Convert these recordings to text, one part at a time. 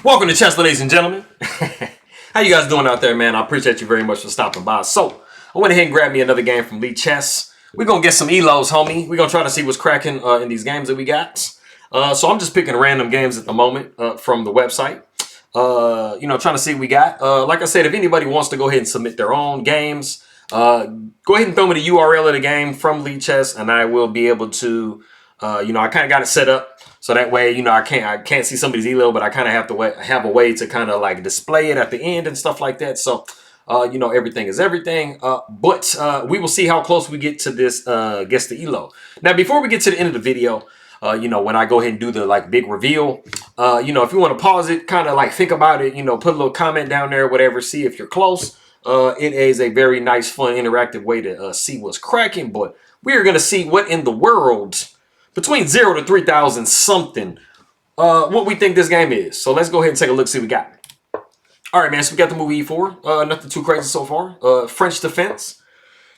Welcome to Chess, ladies and gentlemen. How you guys doing out there, man? I appreciate you very much for stopping by. So, I went ahead and grabbed me another game from Lee Chess. We're going to get some elos, homie. We're going to try to see what's cracking in these games that we got. So, I'm just picking random games at the moment from the website. Trying to see what we got. Like I said, if anybody wants to go ahead and submit their own games, go ahead and throw me the URL of the game from Lee Chess, and I will be able to, I kind of got it set up. So that way, I can't see somebody's elo, but I kind of have a way to kind of like display it at the end and stuff like that. So, everything is everything. But we will see how close we get to this guess the elo. Now, before we get to the end of the video, when I go ahead and do the like big reveal, if you want to pause it, kind of like think about it, put a little comment down there, whatever, see if you're close. It is a very nice, fun, interactive way to see what's cracking. But we are going to see what in the world between 0 to 3,000 something, what we think this game is. So let's go ahead and take a look, see what we got. All right, man, so we got the movie E4. Nothing too crazy so far. French defense.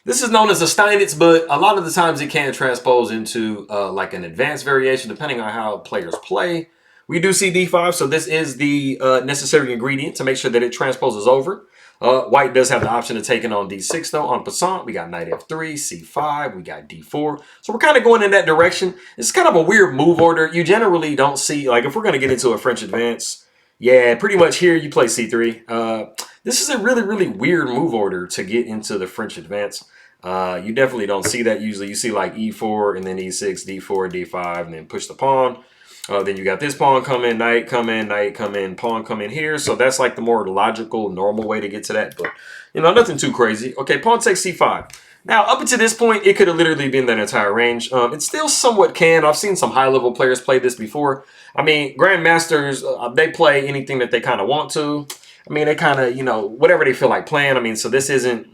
This is known as a Steinitz, but a lot of the times it can transpose into like an advanced variation, depending on how players play. We do see D5, so this is the necessary ingredient to make sure that it transposes over. White does have the option of taking on D6, though. On passant, we got knight F3, C5, we got D4. So we're kind of going in that direction. It's kind of a weird move order. You generally don't see, like if we're going to get into a French advance, yeah, pretty much here you play C3. This is a really, really weird move order to get into the French advance. You definitely don't see that usually. You see like E4 and then E6, D4, D5, and then push the pawn. Then you got this pawn come in, knight come in, knight come in, pawn come in here. So that's like the more logical, normal way to get to that. But, nothing too crazy. Okay, pawn takes C5. Now, up until this point, it could have literally been that entire range. It still somewhat can. I've seen some high-level players play this before. I mean, grandmasters, they play anything that they kind of want to. I mean, they kind of, whatever they feel like playing. I mean, so this isn't,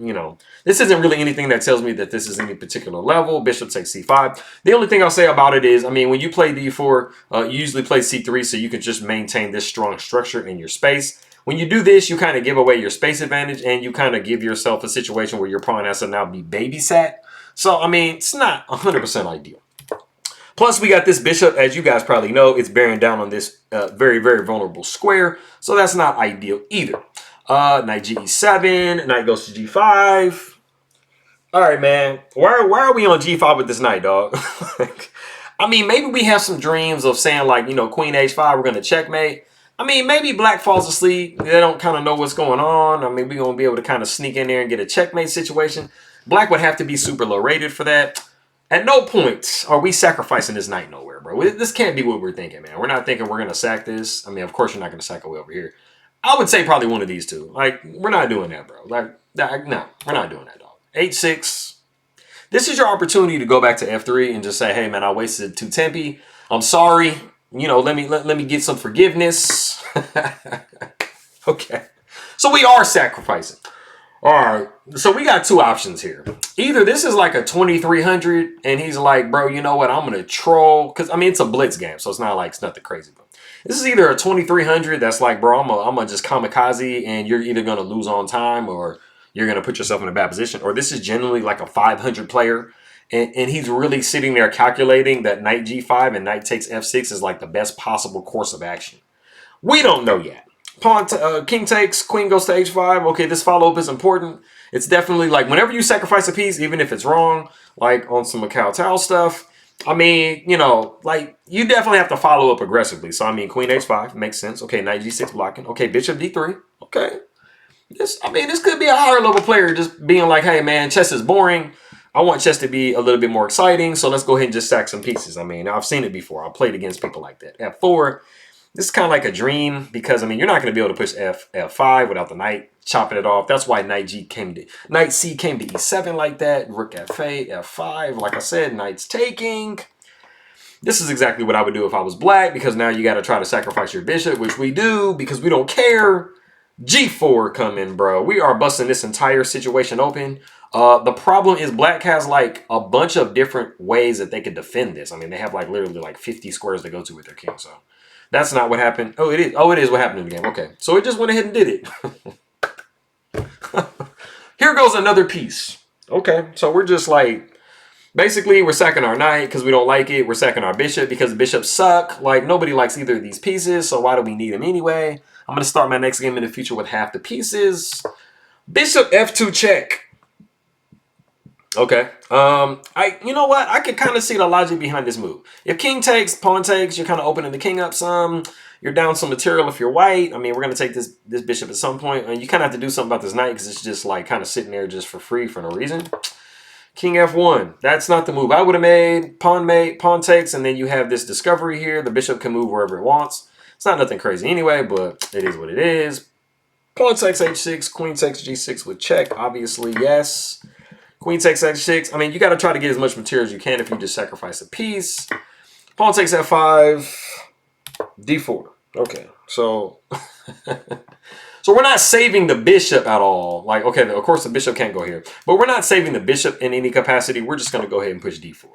this isn't really anything that tells me that this is any particular level. Bishop takes C5. The only thing I'll say about it is, I mean, when you play D4, you usually play C3 so you can just maintain this strong structure in your space. When you do this, you kind of give away your space advantage and you kind of give yourself a situation where your pawn has to now be babysat. So, I mean, it's not 100% ideal. Plus, we got this bishop, as you guys probably know, it's bearing down on this very, very vulnerable square. So that's not ideal either. Knight G7, knight goes to G5. All right, man. Why are we on G5 with this knight, dog? I mean, maybe we have some dreams of saying like, Queen H5, we're going to checkmate. I mean, maybe black falls asleep. They don't kind of know what's going on. I mean, we're going to be able to kind of sneak in there and get a checkmate situation. Black would have to be super low rated for that. At no point are we sacrificing this knight nowhere, bro. This can't be what we're thinking, man. We're not thinking we're going to sack this. I mean, of course, you're not going to sack away over here. I would say probably one of these two. Like, we're not doing that, bro. Like, no, we're not doing that, dog. H6. This is your opportunity to go back to F3 and just say, hey, man, I wasted 2 tempi. I'm sorry. Let me get some forgiveness. Okay. So we are sacrificing. All right, so we got two options here. Either this is like a 2300 and he's like, bro, you know what? I'm going to troll. Because, I mean, it's a blitz game, so it's not like it's nothing crazy. But this is either a 2300 that's like, bro, I'm going to just kamikaze and you're either going to lose on time or you're going to put yourself in a bad position. Or this is generally like a 500 player and he's really sitting there calculating that knight G5 and knight takes F6 is like the best possible course of action. We don't know yet. Pawn, king takes, queen goes to H5. Okay, this follow-up is important. It's definitely like whenever you sacrifice a piece, even if it's wrong, like on some Macau Tao stuff, I mean, like you definitely have to follow up aggressively. So, I mean, queen H5 makes sense. Okay, knight G6 blocking. Okay, bishop D3. Okay. This could be a higher level player just being like, hey, man, chess is boring. I want chess to be a little bit more exciting. So let's go ahead and just sack some pieces. I mean, I've seen it before. I've played against people like that. F4. This is kind of like a dream because, I mean, you're not going to be able to push F5 without the knight chopping it off. That's why knight C came to E7 like that. Rook F8, F5. Like I said, knight's taking. This is exactly what I would do if I was black because now you got to try to sacrifice your bishop, which we do because we don't care. G4 coming, bro. We are busting this entire situation open. The problem is black has like a bunch of different ways that they could defend this. I mean, they have like literally like 50 squares to go to with their king, so. That's not what happened. Oh, it is. Oh, it is what happened in the game. Okay. So it just went ahead and did it. Here goes another piece. Okay. So we're just like, Basically, we're sacking our knight because we don't like it. We're sacking our bishop because the bishops suck. Like, nobody likes either of these pieces, so why do we need them anyway? I'm going to start my next game in the future with half the pieces. Bishop F2 check. Okay. You know what? I can kind of see the logic behind this move. If king takes, pawn takes, you're kind of opening the king up some. You're down some material if you're white. I mean, we're going to take this bishop at some point. And you kind of have to do something about this knight because it's just like kind of sitting there just for free for no reason. King F1. That's not the move I would have made. Pawn takes, and then you have this discovery here. The bishop can move wherever it wants. It's not nothing crazy anyway, but it is what it is. Pawn takes H6. Queen takes G6 with check. Obviously, yes. Queen takes H6. I mean, you got to try to get as much material as you can if you just sacrifice a piece. Pawn takes F5. D4. Okay, so... So we're not saving the bishop at all. Like, okay, of course the bishop can't go here. But we're not saving the bishop in any capacity. We're just going to go ahead and push D4.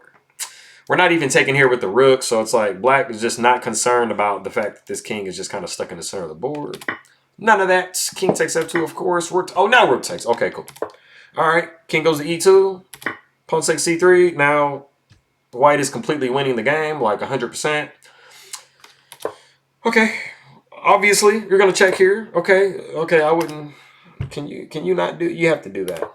We're not even taking here with the rook. So it's like black is just not concerned about the fact that this king is just kind of stuck in the center of the board. None of that. King takes F2, of course. Oh, now rook takes. Okay, cool. All right. King goes to E2. Pawn takes C3. Now white is completely winning the game, like 100%. Okay. Obviously, you're gonna check here. Okay, I wouldn't. Can you not do? You have to do that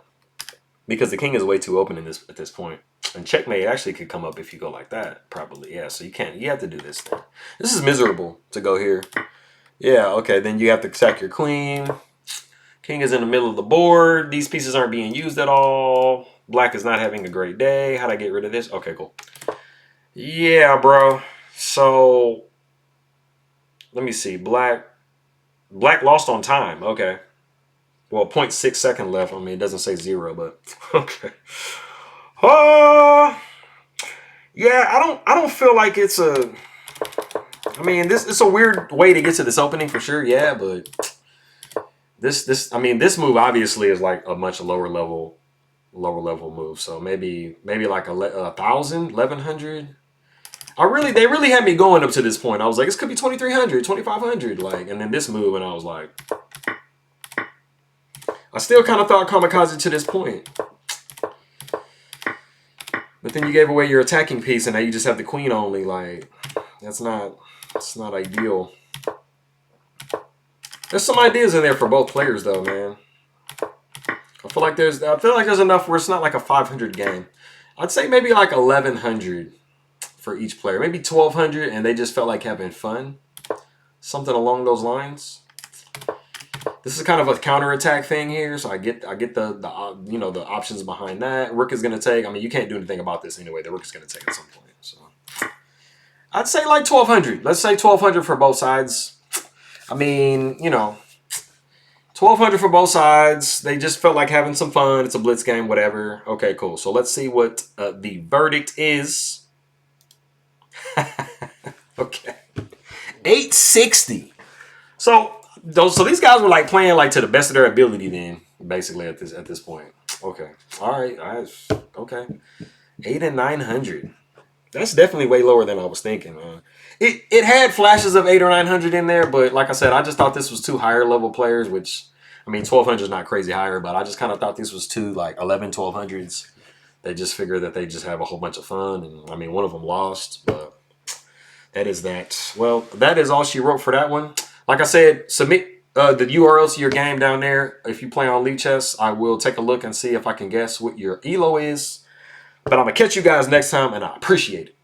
because the king is way too open at this point. And checkmate actually could come up if you go like that. Probably, yeah. So you can't. You have to do this thing. This is miserable to go here. Yeah. Okay. Then you have to sack your queen. King is in the middle of the board. These pieces aren't being used at all. Black is not having a great day. How'd I get rid of this? Okay, cool. Yeah, bro. So. Let me see. Black lost on time. Okay. Well, 0.6 second left. I mean, it doesn't say 0, but okay. Yeah, I don't feel like it's a. I mean, it's a weird way to get to this opening for sure. Yeah, but this move obviously is like a much lower level move. So maybe like 1,000, 1,100. They really had me going up to this point. I was like, this could be 2,300, 2,500, like, and then this move, and I was like, I still kind of thought kamikaze to this point. But then you gave away your attacking piece, and now you just have the queen only. Like, that's not ideal. There's some ideas in there for both players, though, man. I feel like there's enough where it's not like a 500 game. I'd say maybe like 1,100. For each player, maybe 1,200, and they just felt like having fun, something along those lines. This is kind of a counterattack thing here, so I get the options behind that. Rook is going to take. I mean, you can't do anything about this anyway. The rook is going to take at some point. So I'd say like 1,200. Let's say 1,200 for both sides. I mean, 1,200 for both sides. They just felt like having some fun. It's a blitz game, whatever. Okay, cool. So let's see what the verdict is. Okay, 860. So these guys were like playing like to the best of their ability then, basically at this point. Okay, all right, okay, 8 and 900. That's definitely way lower than I was thinking, man. It had flashes of 8 or 900 in there, but like I said, I just thought this was two higher level players, which I mean 1,200 is not crazy higher, but I just kind of thought this was two like 11, 1,200s. They just figure that they just have a whole bunch of fun, and I mean one of them lost, but. That is that. Well, that is all she wrote for that one. Like I said, submit the URLs to your game down there. If you play on Lichess, I will take a look and see if I can guess what your ELO is. But I'm going to catch you guys next time, and I appreciate it.